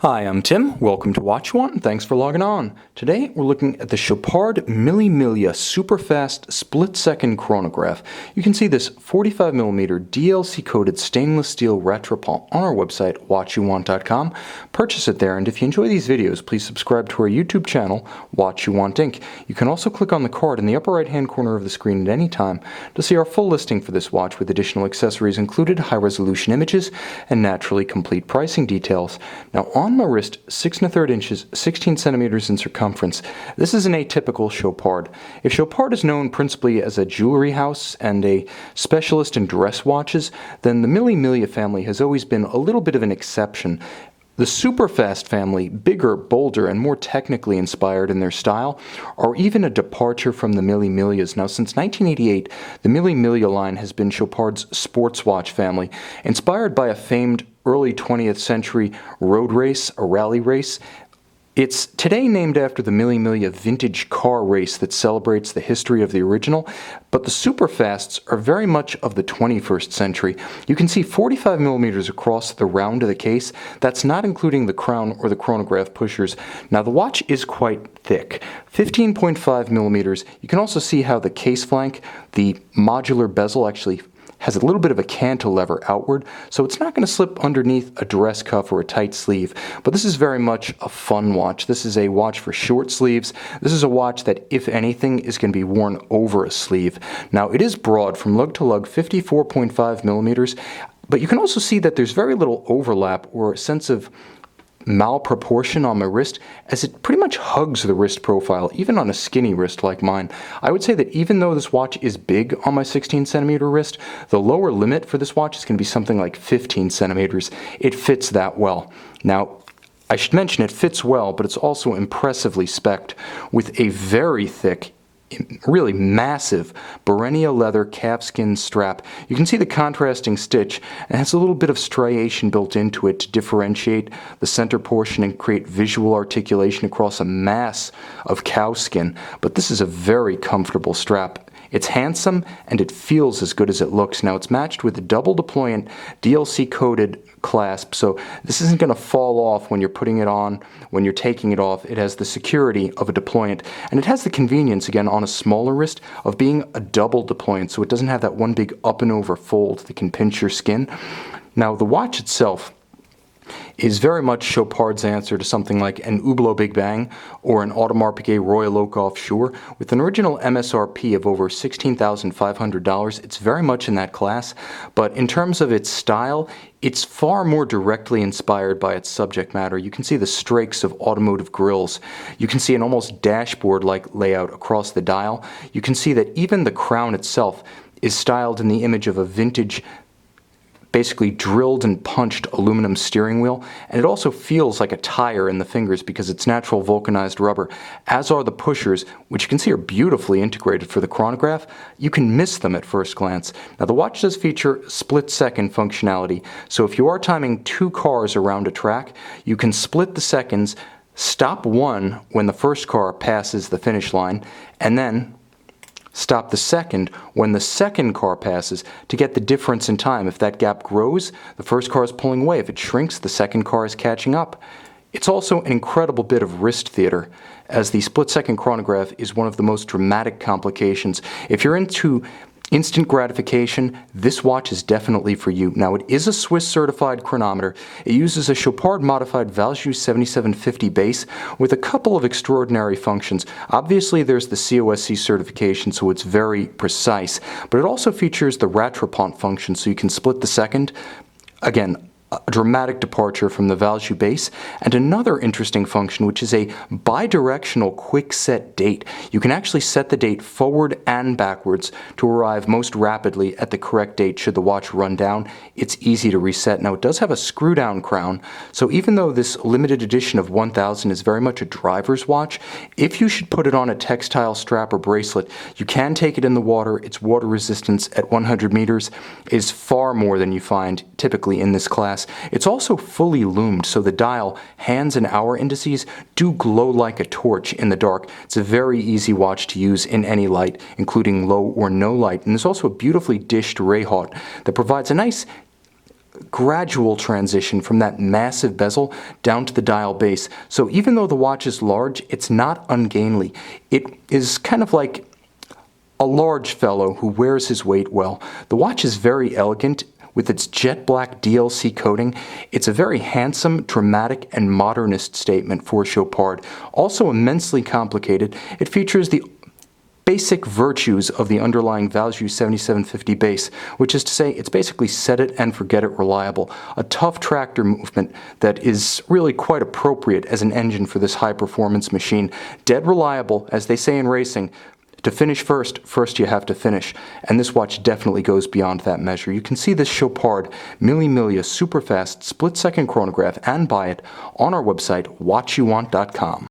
Hi, I'm Tim. Welcome to Watch You Want, and thanks for logging on. Today, we're looking at the Chopard Mille Miglia Superfast split-second chronograph. You can see this 45mm DLC-coated stainless steel retropont on our website, watchyouwant.com. Purchase it there, and if you enjoy these videos, please subscribe to our YouTube channel, Watch You Want Inc. You can also click on the card in the upper right-hand corner of the screen at any time to see our full listing for this watch with additional accessories included, high-resolution images, and naturally complete pricing details. Now, on my wrist, 6 1/3 inches, 16 centimeters in circumference. This is an atypical Chopard. If Chopard is known principally as a jewelry house and a specialist in dress watches, then the Mille Miglia family has always been a little bit of an exception. The Superfast family, bigger, bolder, and more technically inspired in their style, are even a departure from the Mille Miglias. Now, since 1988, the Mille Miglia line has been Chopard's sports watch family, inspired by a famed early 20th century road race, a rally race. It's today named after the Mille Miglia vintage car race that celebrates the history of the original, but the Superfasts are very much of the 21st century. You can see 45mm across the round of the case. That's not including the crown or the chronograph pushers. Now, the watch is quite thick, 15.5mm. You can also see how the case flank, the modular bezel, actually has a little bit of a cantilever outward, so it's not going to slip underneath a dress cuff or a tight sleeve. But this is very much a fun watch. This is a watch for short sleeves. This is a watch that, if anything, is going to be worn over a sleeve. Now, it is broad from lug to lug, 54.5mm, but you can also see that there's very little overlap or a sense of malproportion on my wrist, as it pretty much hugs the wrist profile, even on a skinny wrist like mine. I would say that even though this watch is big on my 16 centimeter wrist, the lower limit for this watch is going to be something like 15 centimeters. It fits that well. Now, I should mention it fits well, but it's also impressively spec'd with a very thick, really massive Byrenia leather calfskin strap. You can see the contrasting stitch, and it has a little bit of striation built into it to differentiate the center portion and create visual articulation across a mass of cowskin. But this is a very comfortable strap. It's handsome, and it feels as good as it looks. Now, it's matched with a double deployant DLC-coated clasp, so this isn't going to fall off when you're putting it on, when you're taking it off. It has the security of a deployant, and it has the convenience, again, on a smaller wrist, of being a double deployant, so it doesn't have that one big up and over fold that can pinch your skin. Now, the watch itself is very much Chopard's answer to something like an Hublot Big Bang or an Audemars Piguet Royal Oak Offshore. With an original MSRP of over $16,500, it's very much in that class, but in terms of its style, it's far more directly inspired by its subject matter. You can see the strakes of automotive grills. You can see an almost dashboard-like layout across the dial. You can see that even the crown itself is styled in the image of a vintage, basically drilled and punched aluminum steering wheel, and it also feels like a tire in the fingers because it's natural vulcanized rubber, as are the pushers, which you can see are beautifully integrated for the chronograph. You can miss them at first glance. Now, the watch does feature split-second functionality, so if you are timing 2 cars around a track, you can split the seconds, stop one when the first car passes the finish line, and then stop the second when the second car passes to get the difference in time. If that gap grows, the first car is pulling away. If it shrinks, the second car is catching up. It's also an incredible bit of wrist theater, as the split-second chronograph is one of the most dramatic complications. If you're into instant gratification, this watch is definitely for you. Now, it is a Swiss-certified chronometer. It uses a Chopard-modified Valjoux 7750 base with a couple of extraordinary functions. Obviously, there's the COSC certification, so it's very precise, but it also features the rattrapant function, so you can split the second. Again, a dramatic departure from the Valjoux base, and another interesting function, which is a bi-directional quick set date. You can actually set the date forward and backwards to arrive most rapidly at the correct date should the watch run down. It's easy to reset. Now, it does have a screw-down crown, so even though this limited edition of 1000 is very much a driver's watch, if you should put it on a textile strap or bracelet, you can take it in the water. Its water resistance at 100 meters is far more than you find typically in this class. It's also fully loomed, so the dial, hands, and hour indices do glow like a torch in the dark. It's a very easy watch to use in any light, including low or no light. And there's also a beautifully dished ray haut that provides a nice gradual transition from that massive bezel down to the dial base. So even though the watch is large, it's not ungainly. It is kind of like a large fellow who wears his weight well. The watch is very elegant with its jet black DLC coating. It's a very handsome, dramatic, and modernist statement for Chopard. Also immensely complicated, it features the basic virtues of the underlying Valjoux 7750 base, which is to say it's basically set it and forget it reliable, a tough tractor movement that is really quite appropriate as an engine for this high-performance machine. Dead reliable, as they say in racing. To finish first you have to finish, and this watch definitely goes beyond that measure. You can see this Chopard Mille Miglia Superfast split-second chronograph and buy it on our website, watchyouwant.com.